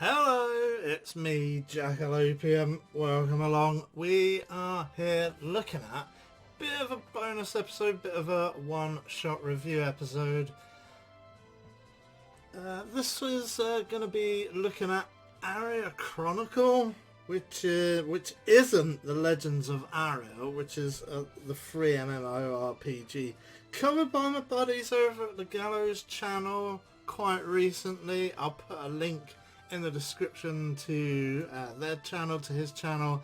Hello, it's me, Jack-a-Lopium. Welcome along. We are here looking at a bit of a bonus episode, bit of a one-shot review episode. This was going to be looking at Aria Chronicle, which isn't the Legends of Aria, which is the free MMORPG covered by my buddies over at the Gallows channel quite recently. I'll put a link in the description to their channel, to his channel,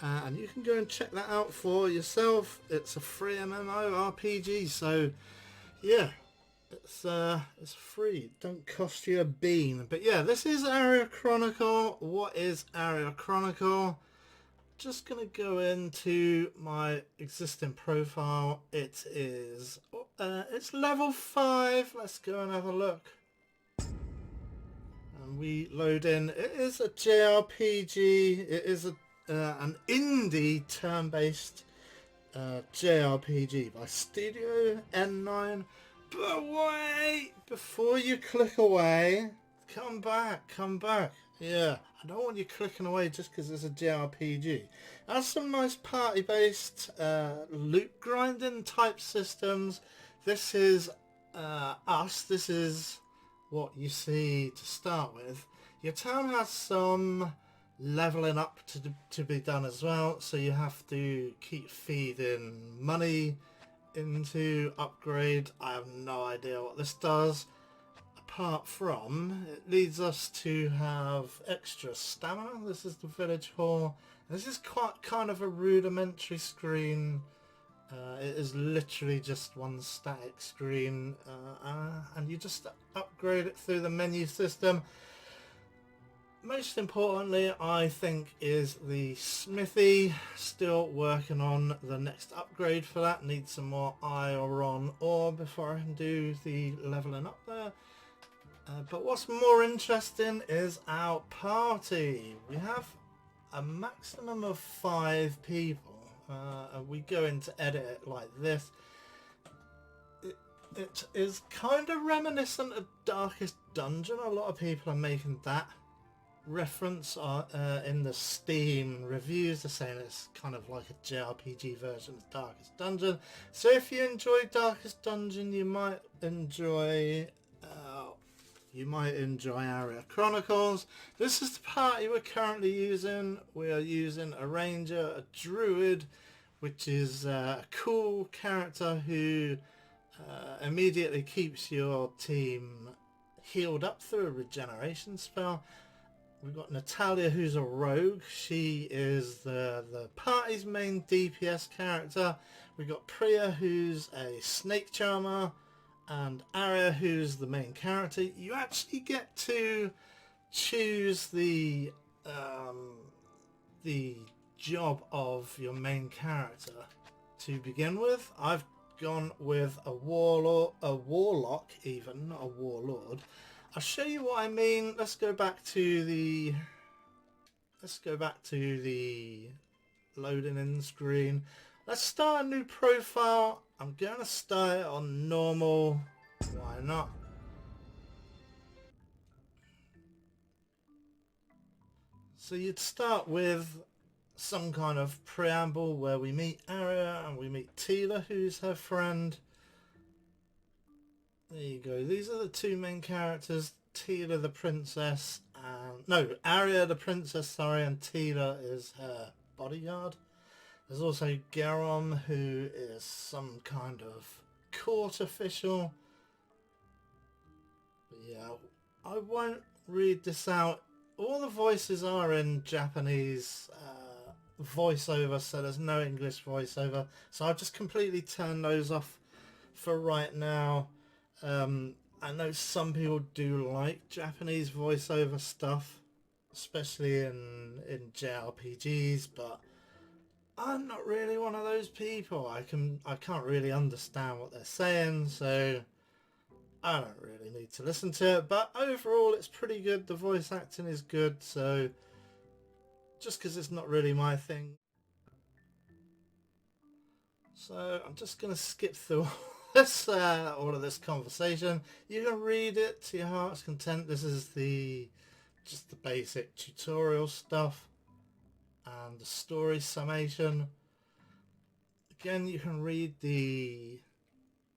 and you can go and check that out for yourself. It's a free MMORPG, so yeah, it's free. It don't cost you a bean. But yeah, this is Aria Chronicle. What is Aria Chronicle? Just gonna go into my existing profile. It is it's level 5. Let's go and have a look. And we load in. It is a JRPG. It is an indie turn-based JRPG by Studio N9. But wait, before you click away, come back. Yeah, I don't want you clicking away just because it's a JRPG. It has some nice party-based loot grinding type systems. This is us. This is what you see to start with. Your town has some leveling up to be done as well, so you have to keep feeding money into upgrade. I have no idea what this does, apart from it leads us to have extra stamina. This is the village hall. This is quite kind of a rudimentary screen. It is literally just one static screen, and you just upgrade it through the menu system. Most importantly, I think, is the smithy. Still working on the next upgrade for that. Need some more iron ore before I can do the leveling up there. But what's more interesting is our party. We have a maximum of 5 people. And we go into edit it like this. It is kind of reminiscent of Darkest Dungeon. A lot of people are making that reference in the Steam reviews. They're saying it's kind of like a JRPG version of Darkest Dungeon. So if you enjoy Darkest Dungeon, you might enjoy Aria Chronicles. This is the party we're currently using. We are using a ranger, a druid, which is a cool character who immediately keeps your team healed up through a regeneration spell. We've got Natalia, who's a rogue. She is the party's main DPS character. We've got Priya, who's a snake charmer, and Aria, who's the main character. You actually get to choose the job of your main character to begin with. I've gone with a warlock even, not a warlord. I'll show you what I mean. Let's go back to the loading in screen. Let's start a new profile. I'm gonna start it on normal. Why not? So you'd start with some kind of preamble where we meet Aria and we meet Tila, who's her friend. There you go. These are the 2 main characters. Tila the princess, and no, Aria the princess, sorry, and Tila is her bodyguard. There's also Garom, who is some kind of court official. But yeah, I won't read this out. All the voices are in Japanese voiceover, so there's no English voiceover. So I've just completely turned those off for right now. I know some people do like Japanese voiceover stuff, especially in JRPGs, but I'm not really one of those people. I can't really understand what they're saying, so I don't really need to listen to it. But overall, it's pretty good. The voice acting is good, so just because it's not really my thing. So I'm just going to skip through all of this conversation. You can read it to your heart's content. This is the just the basic tutorial stuff and the story summation. Again, you can read the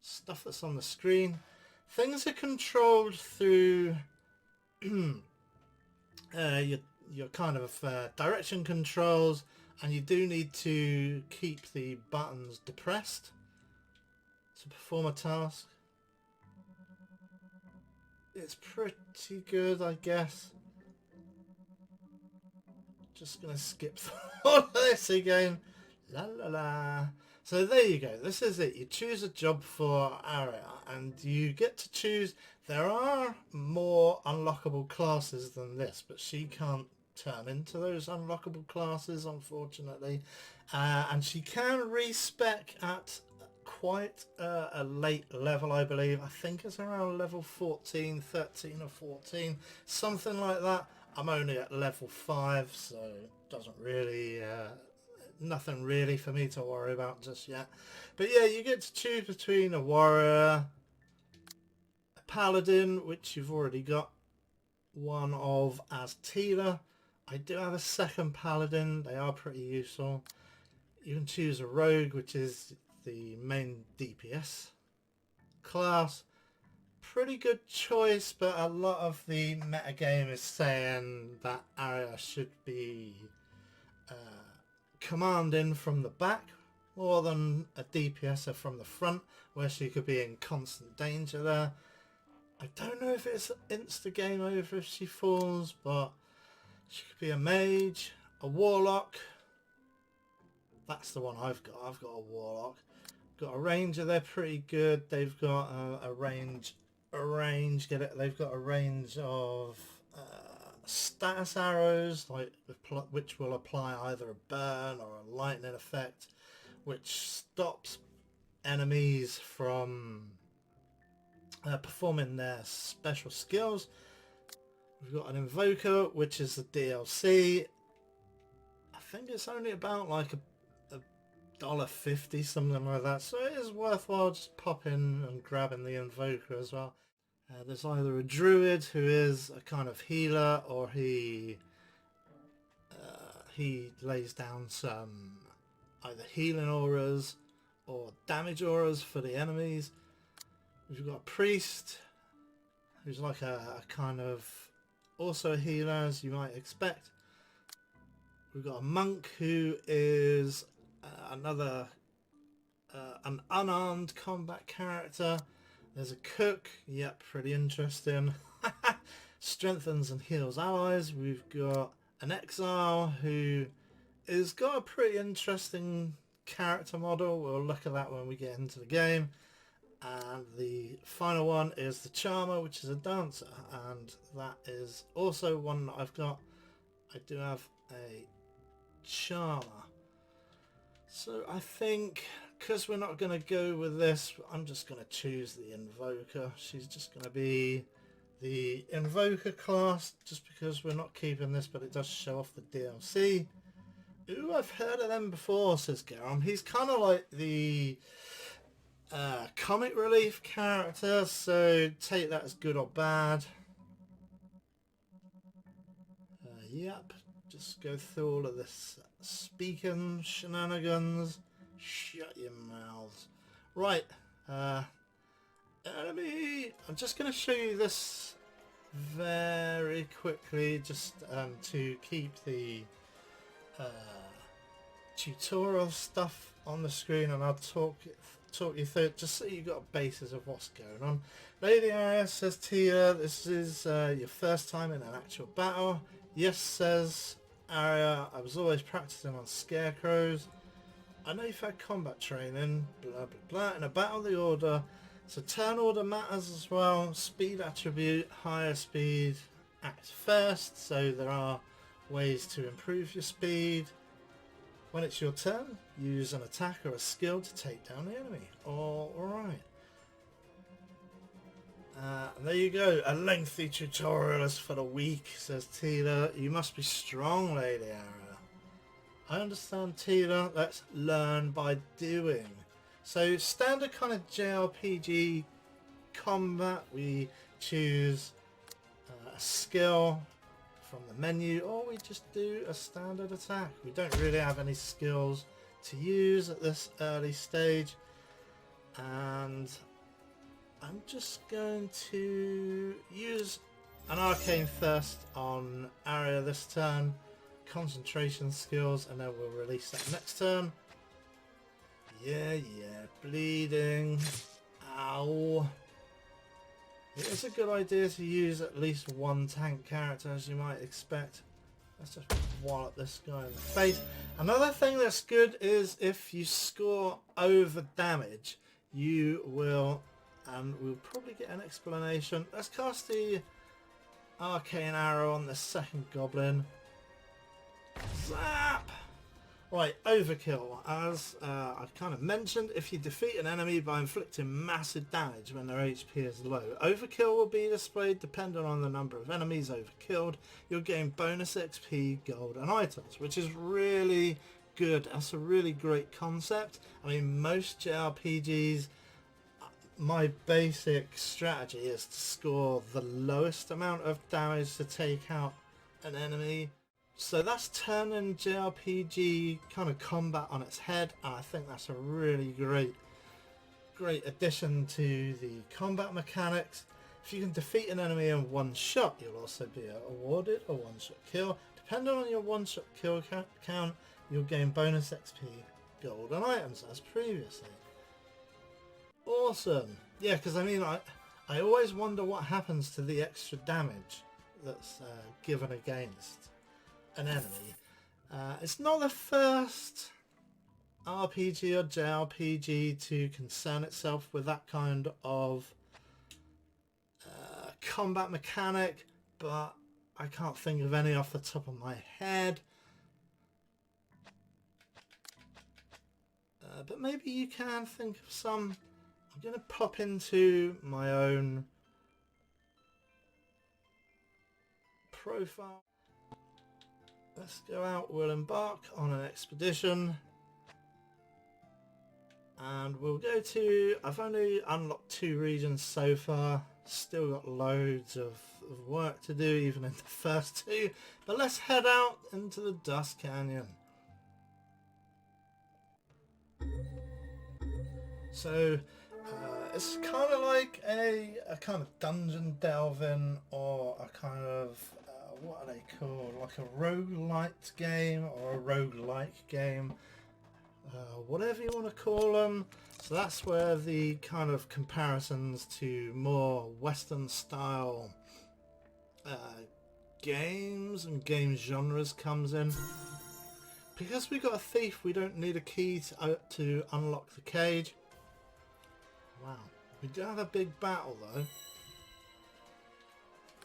stuff that's on the screen. Things are controlled through your kind of direction controls, and you do need to keep the buttons depressed to perform a task. It's pretty good, I guess. Just gonna skip through all of this again. La la la. So there you go. This is it. You choose a job for Aria, and you get to choose. There are more unlockable classes than this, but she can't turn into those unlockable classes, unfortunately. And she can respec at quite a late level, I believe. I think it's around level 14, 13 or 14, something like that. I'm only at level 5, so it doesn't really nothing really for me to worry about just yet. But yeah, you get to choose between a warrior, a paladin, which you've already got one of as Tila. I do have a second paladin. They are pretty useful. You can choose a rogue, which is the main DPS class. Pretty good choice, but a lot of the metagame is saying that Aria should be commanding from the back more than a DPSer from the front, where she could be in constant danger there. I don't know if it's insta game over if she falls, but she could be a mage, a warlock. That's the one I've got. I've got a warlock. Got a ranger. They're pretty good. They've got a range. Get it? They've got a range of status arrows, which will apply either a burn or a lightning effect, which stops enemies from performing their special skills. We've got an invoker, which is the DLC. I think it's only about like a $1.50, something like that, so it is worthwhile just popping and grabbing the invoker as well. There's either a druid, who is a kind of healer, or he lays down some either healing auras or damage auras for the enemies. We've got a priest, who's like a kind of also a healer, as you might expect. We've got a monk, who is another an unarmed combat character. There's a cook, yep, pretty interesting. Strengthens and heals allies. We've got an exile, who has got a pretty interesting character model. We'll look at that when we get into the game. And the final one is the charmer, which is a dancer, and that is also one that I've got. I do have a charmer. So I think, because we're not going to go with this, I'm just going to choose the invoker. She's just going to be the invoker class, just because we're not keeping this, but it does show off the DLC. Ooh, I've heard of them before, says Garam. He's kind of like the comic relief character, so take that as good or bad. Yep, just go through all of this speaking shenanigans. Shut your mouths. Right, enemy. I'm just going to show you this very quickly, just to keep the tutorial stuff on the screen, and I'll talk you through it, just so you got a basis of what's going on. Lady Aria, says Tia, this is your first time in an actual battle. Yes, says Aria, I was always practicing on scarecrows. I know you've had combat training, blah blah blah. In a battle, the order, so turn order matters as well. Speed attribute, higher speed acts first, so there are ways to improve your speed. When it's your turn, use an attack or a skill to take down the enemy. Alright. There you go. A lengthy tutorial is for the weak, says Tila. You must be strong, Lady Aria. I understand, Tila. Let's learn by doing. So standard kind of JRPG combat. We choose a skill from the menu, or we just do a standard attack. We don't really have any skills to use at this early stage, and I'm just going to use an Arcane Thirst on Aria this turn, concentration skills, and then we'll release that next turn. Yeah, bleeding. Ow. It is a good idea to use at least one tank character, as you might expect. Let's just wallop this guy in the face. Another thing that's good is if you score over damage, you will, and we'll probably get an explanation. Let's cast the Arcane Arrow on the second goblin. Zap! Right, overkill. As I've kind of mentioned, if you defeat an enemy by inflicting massive damage when their HP is low, overkill will be displayed depending on the number of enemies overkilled. You'll gain bonus XP, gold and items, which is really good. That's a really great concept. I mean, most JRPGs, my basic strategy is to score the lowest amount of damage to take out an enemy. So that's turning JRPG kind of combat on its head, and I think that's a really great addition to the combat mechanics. If you can defeat an enemy in one shot, you'll also be awarded a one-shot kill. Depending on your one-shot kill count, you'll gain bonus XP, gold and items as previously. Awesome. Yeah, because I mean, I always wonder what happens to the extra damage that's given against an enemy. It's not the first RPG or JRPG to concern itself with that kind of combat mechanic, but I can't think of any off the top of my head. But maybe you can think of some. I'm going to pop into my own profile. Let's go out, we'll embark on an expedition. And we'll go to, I've only unlocked 2 regions so far. Still got loads of work to do, even in the first 2. But let's head out into the Dust Canyon. So, it's kind of like a kind of dungeon delving, or a kind of, what are they called? Like a roguelite game or a roguelike game. Whatever you want to call them. So that's where the kind of comparisons to more Western style games and game genres comes in. Because we got a thief, we don't need a key to unlock the cage. Wow, we do have a big battle though.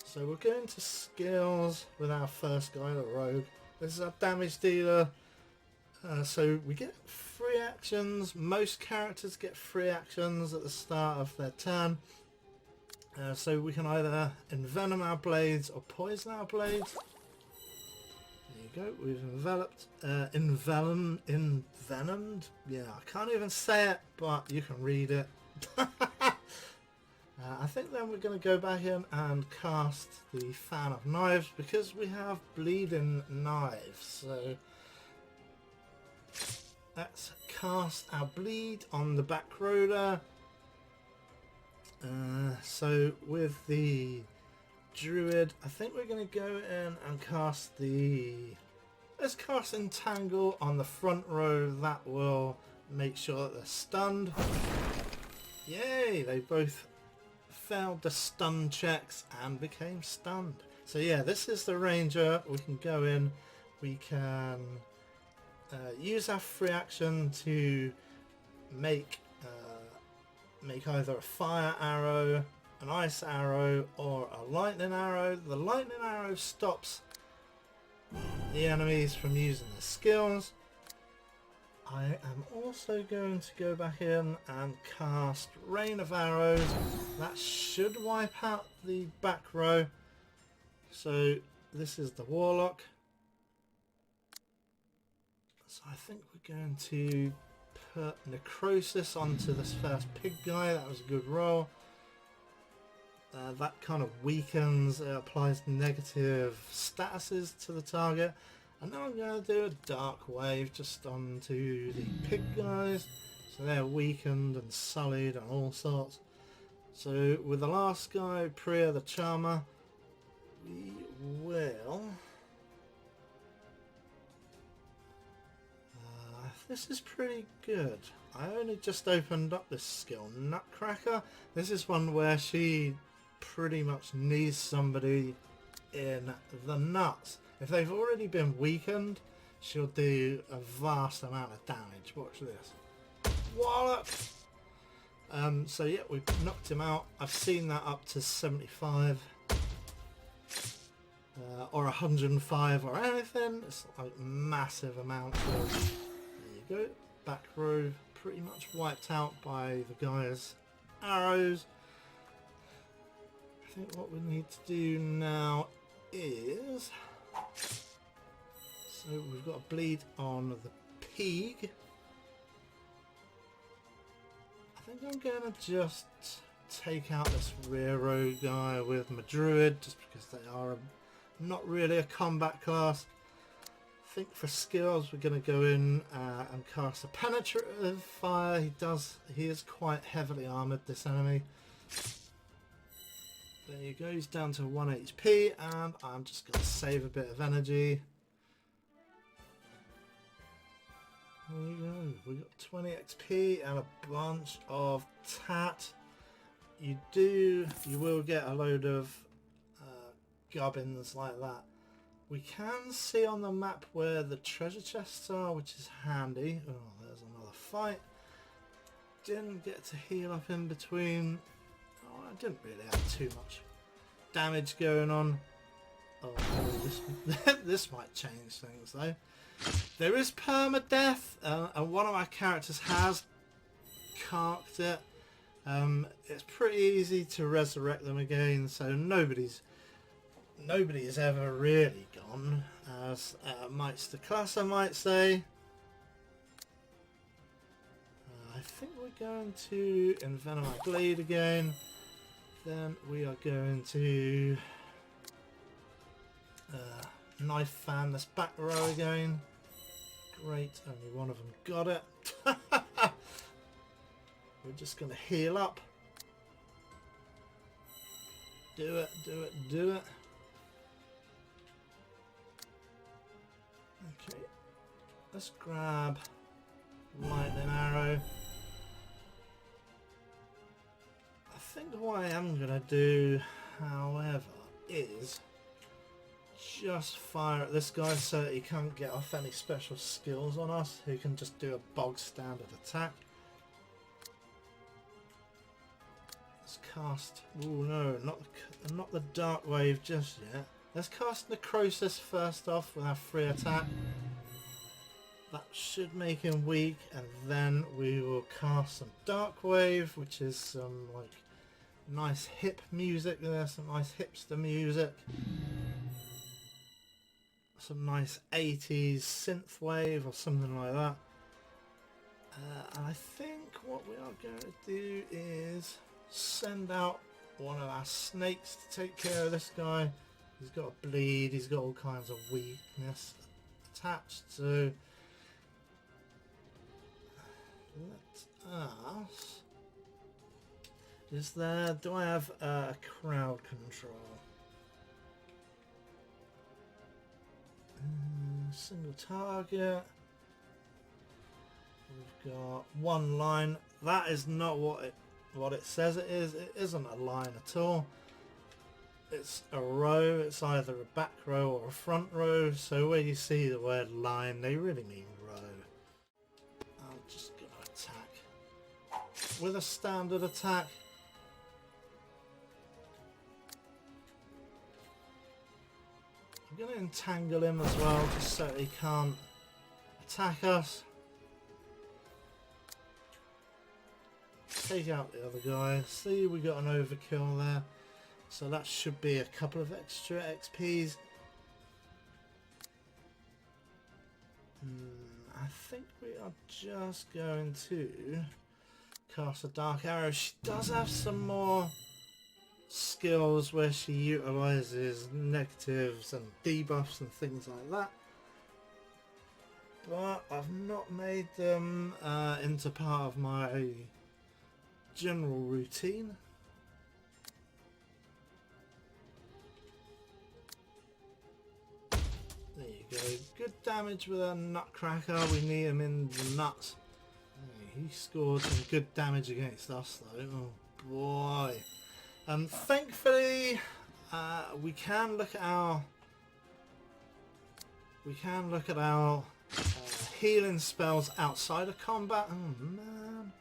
So we're going to skills with our first guy, the rogue. This is our damage dealer. So we get 3 actions. Most characters get 3 actions at the start of their turn. So we can either envenom our blades or poison our blades. There you go. We've envenomed. Yeah, I can't even say it, but you can read it. I think then we're going to go back in and cast the Fan of Knives because we have bleeding knives. So let's cast our bleed on the back roller. So with the druid, I think we're going to go in and cast let's cast Entangle on the front row. That will make sure that they're stunned. Yay, they both failed the stun checks and became stunned. So yeah, this is the ranger. We can go in, we can use our free action to make either a fire arrow, an ice arrow or a lightning arrow. The lightning arrow stops the enemies from using their skills. I am also going to go back in and cast Rain of Arrows. That should wipe out the back row. So this is the Warlock. So I think we're going to put Necrosis onto this first pig guy. That was a good roll. that kind of weakens, it applies negative statuses to the target. And now I'm going to do a dark wave just onto the pig guys, so they're weakened and sullied and all sorts. So with the last guy, Priya the Charmer, we will... this is pretty good. I only just opened up this skill, Nutcracker. This is one where she pretty much needs somebody in the nuts. If they've already been weakened, she'll do a vast amount of damage. Watch this. Wallop! So yeah, we've knocked him out. I've seen that up to 75 or 105 or anything. It's like massive amounts of... There you go. Back row pretty much wiped out by the guy's arrows. I think what we need to do now is... So we've got a bleed on the pig. I think I'm going to just take out this rear row guy with my druid, just because they are not really a combat class. I think for skills we're going to go in and cast a penetrative fire. He is quite heavily armoured, this enemy. There you go, he's down to 1 HP, and I'm just going to save a bit of energy. There you go, we got 20 XP and a bunch of tat. You will get a load of gubbins like that. We can see on the map where the treasure chests are, which is handy. Oh, there's another fight. Didn't get to heal up in between. Oh, I didn't really have too much damage going on. Oh, this might change things though. There is permadeath, and one of my characters has carked it. It's pretty easy to resurrect them again, so nobody's ever really gone, as Meister Klasser might say. I think we're going to envenom our blade again. Then we are going to knife fan this back row again. Great, only one of them got it. We're just going to heal up. Do it, do it, do it. Okay, let's grab lightning arrow. I think what I am going to do, however, is just fire at this guy so that he can't get off any special skills on us. He can just do a bog standard attack. Let's cast... Oh no, not the dark wave just yet. Let's cast Necrosis first off with our free attack. That should make him weak, and then we will cast some dark wave, which is some like nice hip music there, some nice hipster music. Some nice 80s synth wave or something like that. And I think what we are going to do is send out one of our snakes to take care of this guy. He's got a bleed, he's got all kinds of weakness attached, so let us... do I have a crowd control? Single target. We've got one line. That is not what it says it is. It isn't a line at all. It's a row. It's either a back row or a front row. So where you see the word line, they really mean row. I'm just gonna attack with a standard attack. I'm going to entangle him as well, just so he can't attack us. Take out the other guy. See, we got an overkill there. So that should be a couple of extra XPs. I think we are just going to cast a dark arrow. She does have some more skills where she utilizes negatives and debuffs and things like that. But I've not made them into part of my general routine. There you go. Good damage with a nutcracker. We need him in the nuts. He scored some good damage against us though. Oh boy. Thankfully we can look at our healing spells outside of combat. Oh man.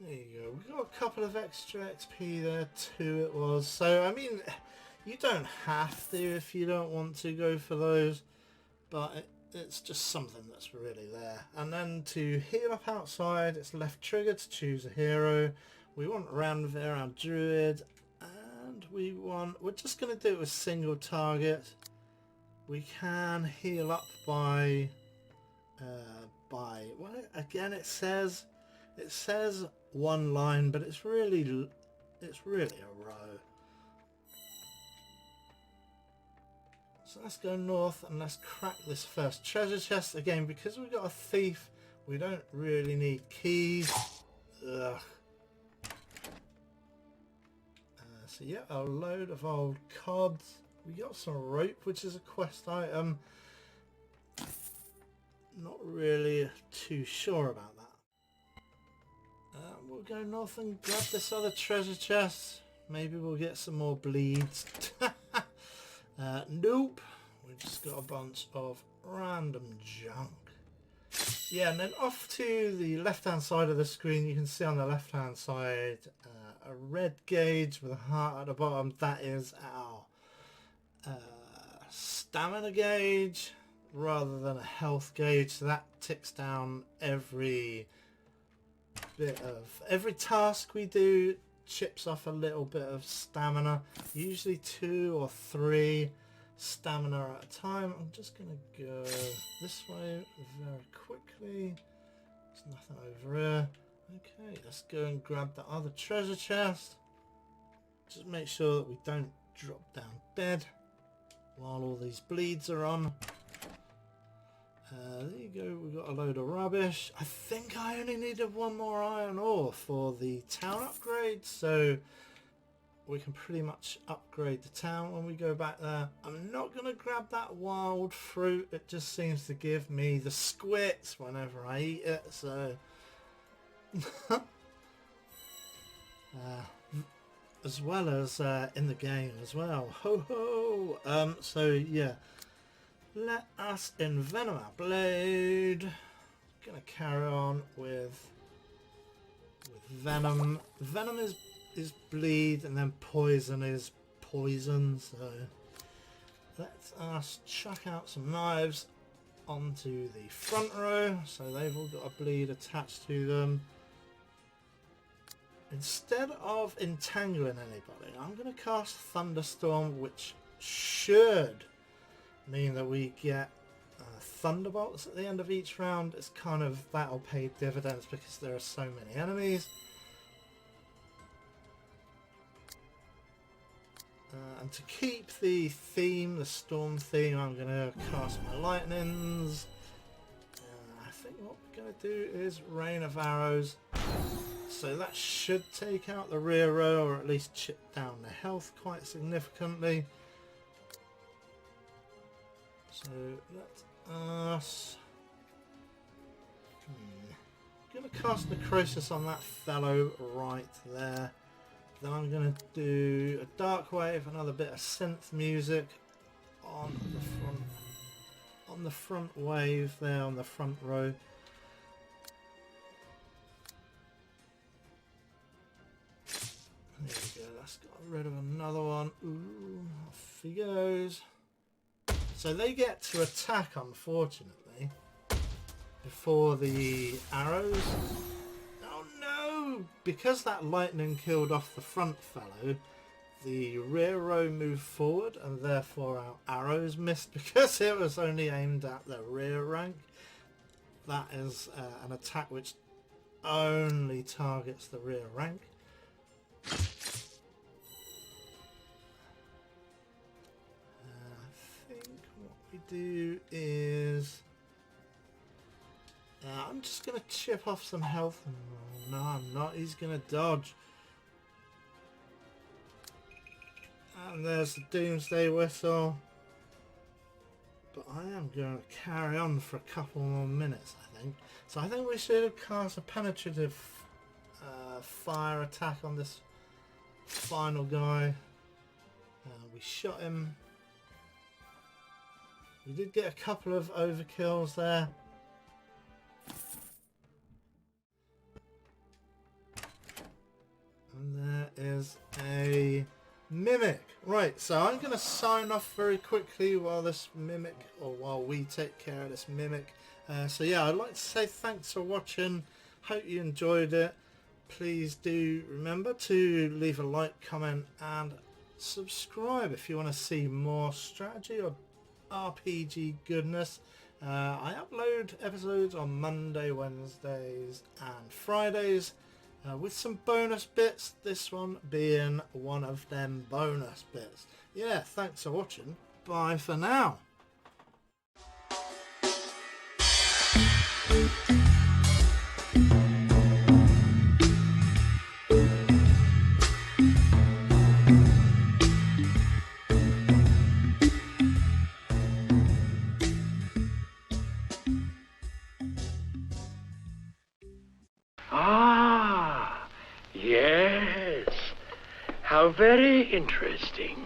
There you go. We got a couple of extra XP there too. It was. So I mean, you don't have to if you don't want to go for those, but it's just something that's really there. And then to heal up outside, it's left trigger to choose a hero. We want Ranvir, our druid, and we're just going to do it with single target. We can heal up by well, again it says one line, but it's really a row. So let's go north and let's crack this first treasure chest again. Because we've got a thief, we don't really need keys. Ugh. So yeah, a load of old cods. We got some rope, which is a quest item. Not really too sure about that. We'll go north and grab this other treasure chest. Maybe we'll get some more bleeds. Nope. We've just got a bunch of random junk. Yeah, and then off to the left hand side of the screen, you can see on the left hand side a red gauge with a heart at the bottom. That is our stamina gauge rather than a health gauge. So that ticks down every task we do, chips off a little bit of stamina, usually 2 or 3 stamina at a time. I'm just gonna go this way very quickly. There's nothing over here. Okay, let's go and grab the other treasure chest. Just make sure that we don't drop down dead while all these bleeds are on. There you go, we've got a load of rubbish. I think I only needed 1 more iron ore for the town upgrade, so we can pretty much upgrade the town when we go back there. I'm not going to grab that wild fruit. It just seems to give me the squits whenever I eat it, so... as well as in the game as well. Ho ho! So yeah. Let us envenom our blade. Gonna carry on with venom. Venom is bleed, and then poison is poison. So let us chuck out some knives onto the front row. So they've all got a bleed attached to them. Instead of entangling anybody, I'm gonna cast Thunderstorm, which should mean that we get thunderbolts at the end of each round. It's kind of, that'll pay dividends because there are so many enemies. And to keep the theme, the storm theme, I'm going to cast my lightnings. I think what we're going to do is Rain of Arrows. So that should take out the rear row, or at least chip down the health quite significantly. So let us... I'm going to cast Necrosis on that fellow right there. Then I'm going to do a Dark Wave, another bit of synth music on the front wave there, on the front row. There we go, that's got rid of another one. Ooh, off he goes. So they get to attack, unfortunately, before the arrows. Oh no! Because that lightning killed off the front fellow, the rear row moved forward, and therefore our arrows missed because it was only aimed at the rear rank. that is an attack which only targets the rear rank. I think what we do is I'm just going to chip off some health. No, I'm not. He's going to dodge. And there's the Doomsday Whistle. But I am going to carry on for a couple more minutes, I think. So I think we should cast a penetrative fire attack on this final guy. We shot him. We did get a couple of overkills there. And there is a mimic. Right, so I'm going to sign off very quickly while this mimic, or while we take care of this mimic. So yeah, I'd like to say thanks for watching. Hope you enjoyed it. Please do remember to leave a like, comment and subscribe if you want to see more strategy or RPG goodness. I upload episodes on Monday, Wednesdays and Fridays. With some bonus bits, this one being one of them bonus bits. Yeah, thanks for watching. Bye for now. Ah, yes. How very interesting.